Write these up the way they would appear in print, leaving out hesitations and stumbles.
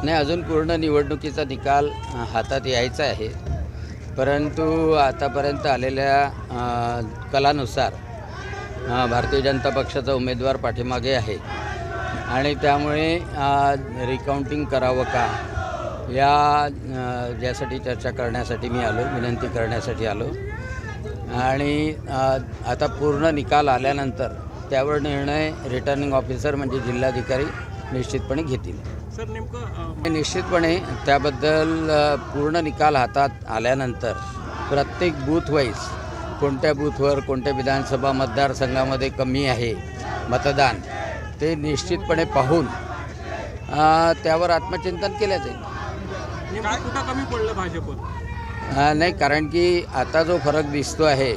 नाही, अजून पूर्ण निवडणुकीचा निकाल हातात यायचा आहे, परंतु आतापर्यंत आलेल्या कलानुसार भारतीय जनता पक्षाचा उमेदवार पाठीमागे आहे आणि त्यामुळे रिकाउंटिंग करावं का यासाठी चर्चा करण्यासाठी मी आलो, विनंती करण्यासाठी आलो आणि आता पूर्ण निकाल आल्यानंतर त्यावर निर्णय रिटर्निंग ऑफिसर म्हणजे जिल्हाधिकारी निश्चितपणे घेतील. सर नेमकं निश्चितपणे त्याबद्दल पूर्ण निकाल हातात आल्यानंतर प्रत्येक बूथ वाईज कोणत्या बूथवर कोणत्या विधानसभा मतदारसंघामध्ये कमी आहे मतदान ते निश्चितपणे पाहून त्यावर आत्मचिंतन केलं जाईल. नेमकं कुठं कमी पडलं भाजप? नाही, कारण की आता जो फरक दिसतो आहे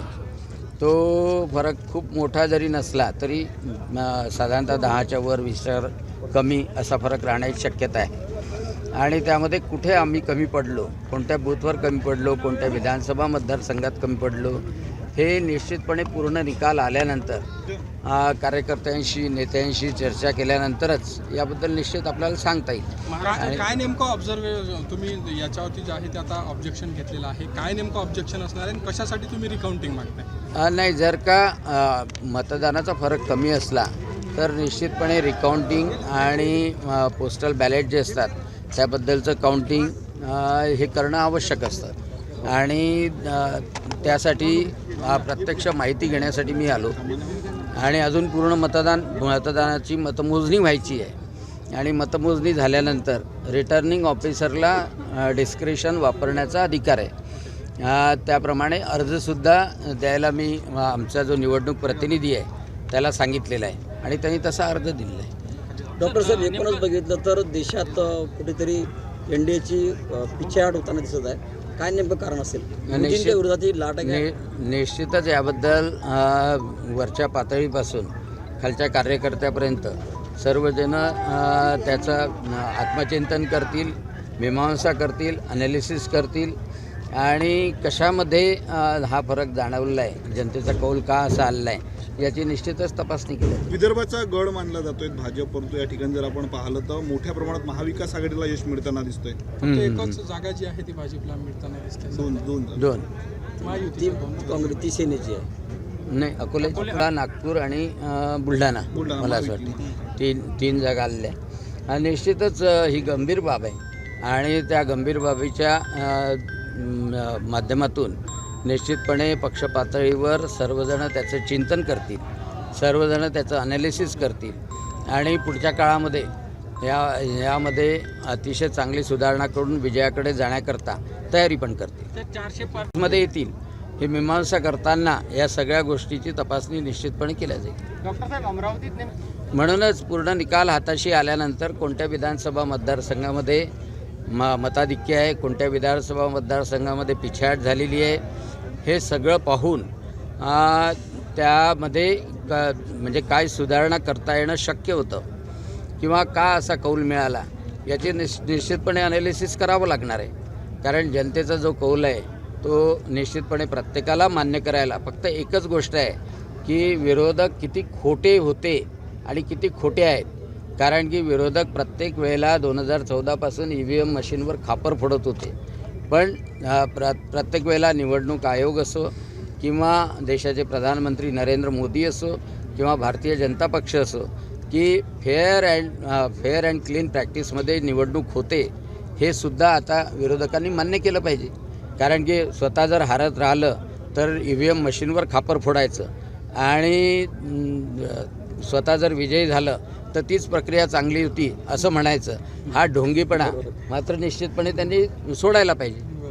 तो फरक खूप मोठा जरी नसला तरी साधारणतः 10च्या वर 20 कमी असा फरक राहण्याची शक्यता आहे आणि त्यामध्ये कुठे आम्ही कमी पडलो, कोणत्या बूथवर कमी पडलो, कोणत्या विधानसभा मतदारसंघात कमी पडलो हे निश्चितपणे पूर्ण निकाल आल्यानंतर कार्यकर्त्यांशी नेत्यांशी चर्चा केल्यानंतरच याबद्दल निश्चित आपल्याला सांगता येईल. काय नेमकं तुम्ही याच्यावरती जे आहे ते आता ऑब्जेक्शन घेतलेलं आहे, काय नेमकं ऑब्जेक्शन असणार आहे आणि कशासाठी तुम्ही रिकाउंटिंग मागताय? नाही, जर का मतदानाचा फरक कमी असला तर निश्चितपणे रिकाउंटिंग आणि पोस्टल बॅलेट जे असतात त्याबद्दलचं काउंटिंग हे करणं आवश्यक असतं आणि त्यासाठी प्रत्यक्ष माहिती घेण्यासाठी मी आलो आणि अजून पूर्ण मतदानाची मतमोजणी व्हायची आहे आणि मतमोजणी झाल्यानंतर रिटर्निंग ऑफिसरला डिस्क्रिशन वापरण्याचा अधिकार आहे. त्याप्रमाणे अर्जसुद्धा द्यायला मी आमचा जो निवडणूक प्रतिनिधी आहे त्याला सांगितलेला आहे आणि त्यांनी तसा अर्ज दिलेला आहे. डॉक्टर साहेब, एकूणच बघितलं तर देशात कुठेतरी एनडीएची पिछेहाट होताना दिसत आहे. काय नेमकं कारण असेल? विरोधाची लाट आहे. निश्चितच याबद्दल वरच्या पातळीपासून खालच्या कार्यकर्त्यापर्यंत सर्वजण त्याचं आत्मचिंतन करतील, मीमांसा करतील, ॲनालिसिस करतील आणि कशामध्ये हा फरक जाणवला आहे, जनतेचा कौल का असा आलेला आहे याची निश्चितच तपासणी केली. विदर्भाचा गड मानला जातोय भाजप, परंतु या ठिकाणी जर आपण पाहिलं तर मोठ्या प्रमाणात महाविकास आघाडीला यश मिळताना दिसतोय. एकच जागा जी आहे ती भाजपला मिळताना दिसते. दोन काँग्रेस ती सेनेची आहे. नाही, अकोला, नागपूर आणि बुलढाणा मला असं वाटतं तीन जागा आलेल्या आहे. निश्चितच ही गंभीर बाब आहे आणि त्या गंभीर बाबीच्या माध्यमातून निश्चितपणे पक्ष पातळीवर सर्वजण त्याचं चिंतन करतील, सर्वजण त्याचं ॲनालिसिस करतील आणि पुढच्या काळामध्ये यामध्ये अतिशय चांगली सुधारणा करून विजयाकडे जाण्याकरता तयारी पण करतील. 405 मध्ये येतील हे मीमांसा करताना या सगळ्या गोष्टीची तपासणी निश्चितपणे केल्या जाईल. डॉक्टर साहेब, अमरावतीत म्हणूनच पूर्ण निकाल हाताशी आल्यानंतर कोणत्या विधानसभा मतदारसंघामध्ये मताधिक्य आहे, कोणत्या विधानसभा मतदारसंघामध्ये पिछेहाट झालेली आहे हे सगळं पाहून त्यामध्ये म्हणजे काय सुधारणा करता येणं शक्य होतं किंवा का असा कौल मिळाला याची निश्चितपणे ॲनालिसिस करावं लागणार आहे. कारण जनतेचा जो कौल आहे तो निश्चितपणे प्रत्येकाला मान्य करायला फक्त एकच गोष्ट आहे की विरोधक किती खोटे होते आणि किती खोटे आहेत. कारण की विरोधक प्रत्येक वेळेला 2014 पासून EVM मशीनवर खापर फोडत होते, पण प्रत्येक वेळेला निवडणूक आयोग असो किंवा देशाचे प्रधानमंत्री नरेंद्र मोदी असो किंवा भारतीय जनता पक्ष असो की फेअर अँड क्लीन प्रॅक्टिसमध्ये निवडणूक होते हे सुद्धा आता विरोधकांनी मान्य केलं पाहिजे. कारण की स्वतः जर हारत राहिलं तर EVM मशीनवर खापर फोडायचं आणि स्वतः जर विजयी झालं तर तीच प्रक्रिया चांगली होती असं म्हणायचं, हा ढोंगीपणा मात्र निश्चितपणे त्यांनी सोडायला पाहिजे.